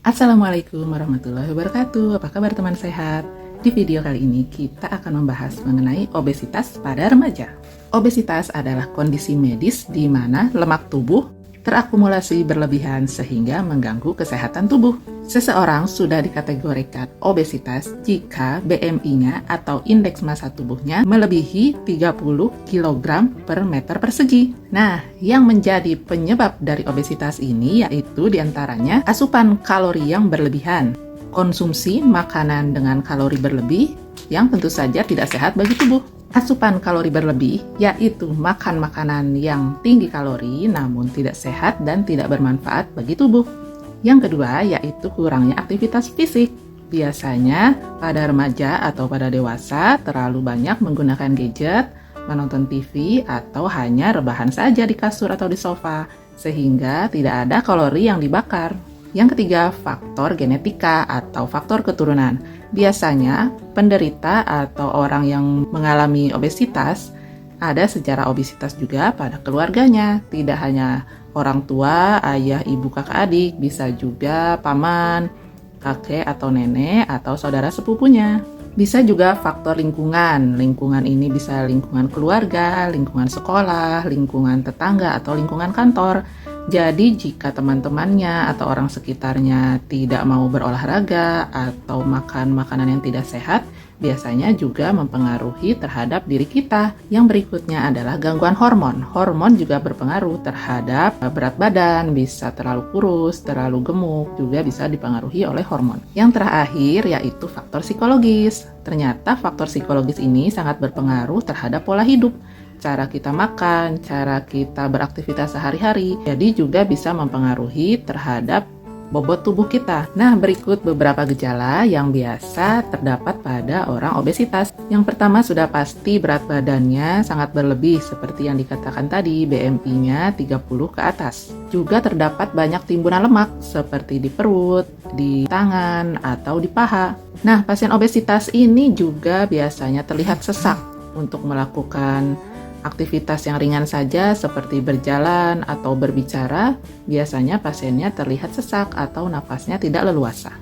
Assalamualaikum warahmatullahi wabarakatuh. Apa kabar teman sehat? Di video kali ini kita akan membahas mengenai obesitas pada remaja. Obesitas adalah kondisi medis di mana lemak tubuh terakumulasi berlebihan sehingga mengganggu kesehatan tubuh. Seseorang sudah dikategorikan obesitas jika BMI-nya atau indeks massa tubuhnya melebihi 30 kg per meter persegi. Nah, yang menjadi penyebab dari obesitas ini yaitu diantaranya asupan kalori yang berlebihan, konsumsi makanan dengan kalori berlebih yang tentu saja tidak sehat bagi tubuh. Asupan kalori berlebih yaitu makan makanan yang tinggi kalori namun tidak sehat dan tidak bermanfaat bagi tubuh. Yang kedua yaitu kurangnya aktivitas fisik. Biasanya pada remaja atau pada dewasa terlalu banyak menggunakan gadget, menonton TV, atau hanya rebahan saja di kasur atau di sofa sehingga tidak ada kalori yang dibakar. Yang ketiga, faktor genetika atau faktor keturunan. Biasanya, penderita atau orang yang mengalami obesitas ada sejarah obesitas juga pada keluarganya. Tidak hanya orang tua, ayah, ibu, kakak, adik, bisa juga paman, kakek atau nenek atau saudara sepupunya. Bisa juga faktor lingkungan. Lingkungan ini bisa lingkungan keluarga, lingkungan sekolah, lingkungan tetangga, atau lingkungan kantor. Jadi jika teman-temannya atau orang sekitarnya tidak mau berolahraga atau makan makanan yang tidak sehat, biasanya juga mempengaruhi terhadap diri kita. Yang berikutnya adalah gangguan hormon. Hormon juga berpengaruh terhadap berat badan, bisa terlalu kurus, terlalu gemuk, juga bisa dipengaruhi oleh hormon. Yang terakhir yaitu faktor psikologis. Ternyata faktor psikologis ini sangat berpengaruh terhadap pola hidup, cara kita makan, cara kita beraktivitas sehari-hari, jadi juga bisa mempengaruhi terhadap bobot tubuh kita. Nah, berikut beberapa gejala yang biasa terdapat pada orang obesitas. Yang pertama sudah pasti berat badannya sangat berlebih, seperti yang dikatakan tadi, BMI-nya 30 ke atas. Juga terdapat banyak timbunan lemak, seperti di perut, di tangan, atau di paha. Nah, pasien obesitas ini juga biasanya terlihat sesak untuk melakukan aktivitas yang ringan saja seperti berjalan atau berbicara, biasanya pasiennya terlihat sesak atau nafasnya tidak leluasa.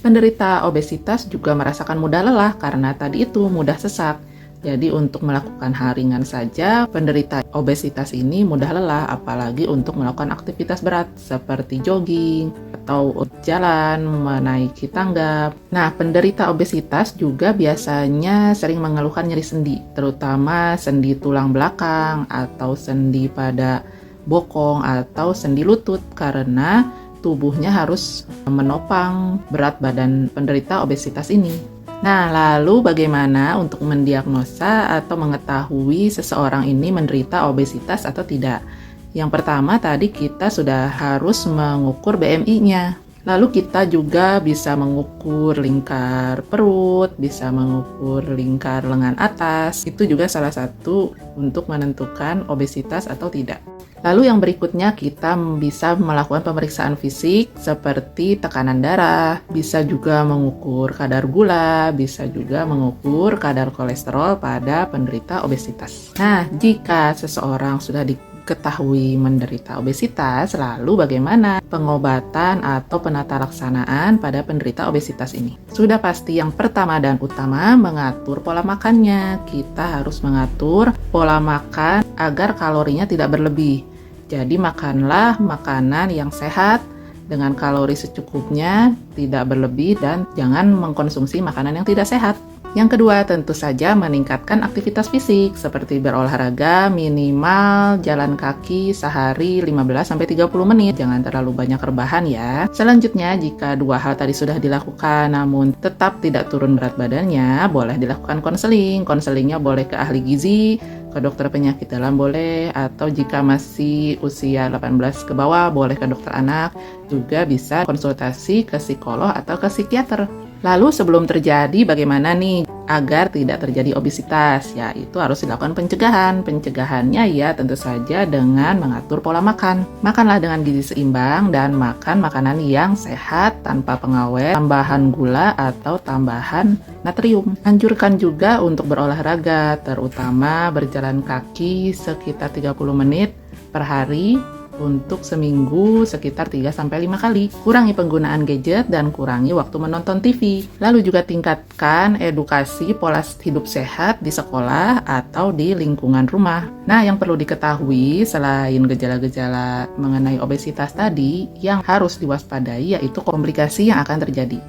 Penderita obesitas juga merasakan mudah lelah karena tadi itu mudah sesak. Jadi untuk melakukan hal ringan saja, penderita obesitas ini mudah lelah, apalagi untuk melakukan aktivitas berat seperti jogging atau jalan, menaiki tangga. Nah, penderita obesitas juga biasanya sering mengeluhkan nyeri sendi, terutama sendi tulang belakang atau sendi pada bokong atau sendi lutut karena tubuhnya harus menopang berat badan penderita obesitas ini. Nah, lalu bagaimana untuk mendiagnosa atau mengetahui seseorang ini menderita obesitas atau tidak? Yang pertama tadi kita sudah harus mengukur BMI-nya. Lalu kita juga bisa mengukur lingkar perut, bisa mengukur lingkar lengan atas. Itu juga salah satu untuk menentukan obesitas atau tidak. Lalu yang berikutnya kita bisa melakukan pemeriksaan fisik seperti tekanan darah, bisa juga mengukur kadar gula, bisa juga mengukur kadar kolesterol pada penderita obesitas. Nah, jika seseorang sudah diketahui menderita obesitas, lalu bagaimana pengobatan atau penata laksanaan pada penderita obesitas ini? Sudah pasti yang pertama dan utama mengatur pola makannya. Kita harus mengatur pola makan agar kalorinya tidak berlebih. Jadi makanlah makanan yang sehat dengan kalori secukupnya, tidak berlebih, dan jangan mengkonsumsi makanan yang tidak sehat. Yang kedua, tentu saja meningkatkan aktivitas fisik seperti berolahraga minimal jalan kaki sehari 15-30 menit. Jangan terlalu banyak rebahan ya. Selanjutnya, jika dua hal tadi sudah dilakukan namun tetap tidak turun berat badannya, boleh dilakukan konseling. Konselingnya boleh ke ahli gizi, ke dokter penyakit dalam boleh, atau jika masih usia 18 ke bawah boleh ke dokter anak, juga bisa konsultasi ke psikolog atau ke psikiater. Lalu sebelum terjadi bagaimana nih agar tidak terjadi obesitas? Ya, itu harus dilakukan pencegahan. Pencegahannya ya tentu saja dengan mengatur pola makan. Makanlah dengan gizi seimbang dan makan makanan yang sehat tanpa pengawet, tambahan gula atau tambahan natrium. Anjurkan juga untuk berolahraga, terutama berjalan kaki sekitar 30 menit per hari untuk seminggu sekitar 3-5 kali. Kurangi penggunaan gadget dan kurangi waktu menonton TV. Lalu juga tingkatkan edukasi pola hidup sehat di sekolah atau di lingkungan rumah. Nah, yang perlu diketahui selain gejala-gejala mengenai obesitas tadi, yang harus diwaspadai yaitu komplikasi yang akan terjadi.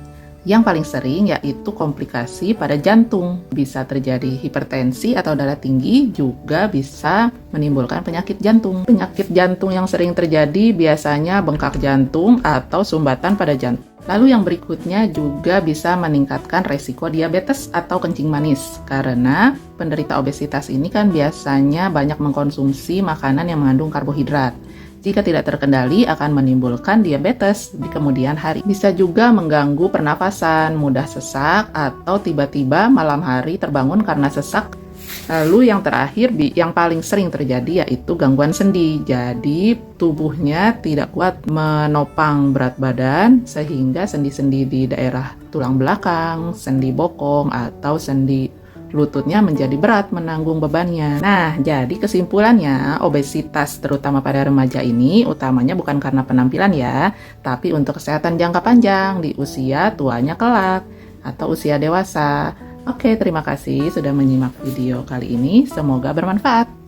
Yang paling sering yaitu komplikasi pada jantung. Bisa terjadi hipertensi atau darah tinggi, juga bisa menimbulkan penyakit jantung. Penyakit jantung yang sering terjadi biasanya bengkak jantung atau sumbatan pada jantung. Lalu yang berikutnya juga bisa meningkatkan resiko diabetes atau kencing manis. Karena penderita obesitas ini kan biasanya banyak mengkonsumsi makanan yang mengandung karbohidrat. Jika tidak terkendali akan menimbulkan diabetes di kemudian hari. Bisa juga mengganggu pernafasan, mudah sesak, atau tiba-tiba malam hari terbangun karena sesak. Lalu yang terakhir, yang paling sering terjadi yaitu gangguan sendi. Jadi tubuhnya tidak kuat menopang berat badan sehingga sendi-sendi di daerah tulang belakang, sendi bokong, atau sendi lututnya menjadi berat menanggung bebannya. Nah, jadi kesimpulannya, obesitas terutama pada remaja ini utamanya bukan karena penampilan ya, tapi untuk kesehatan jangka panjang di usia tuanya kelak atau usia dewasa. Oke, terima kasih sudah menyimak video kali ini. Semoga bermanfaat.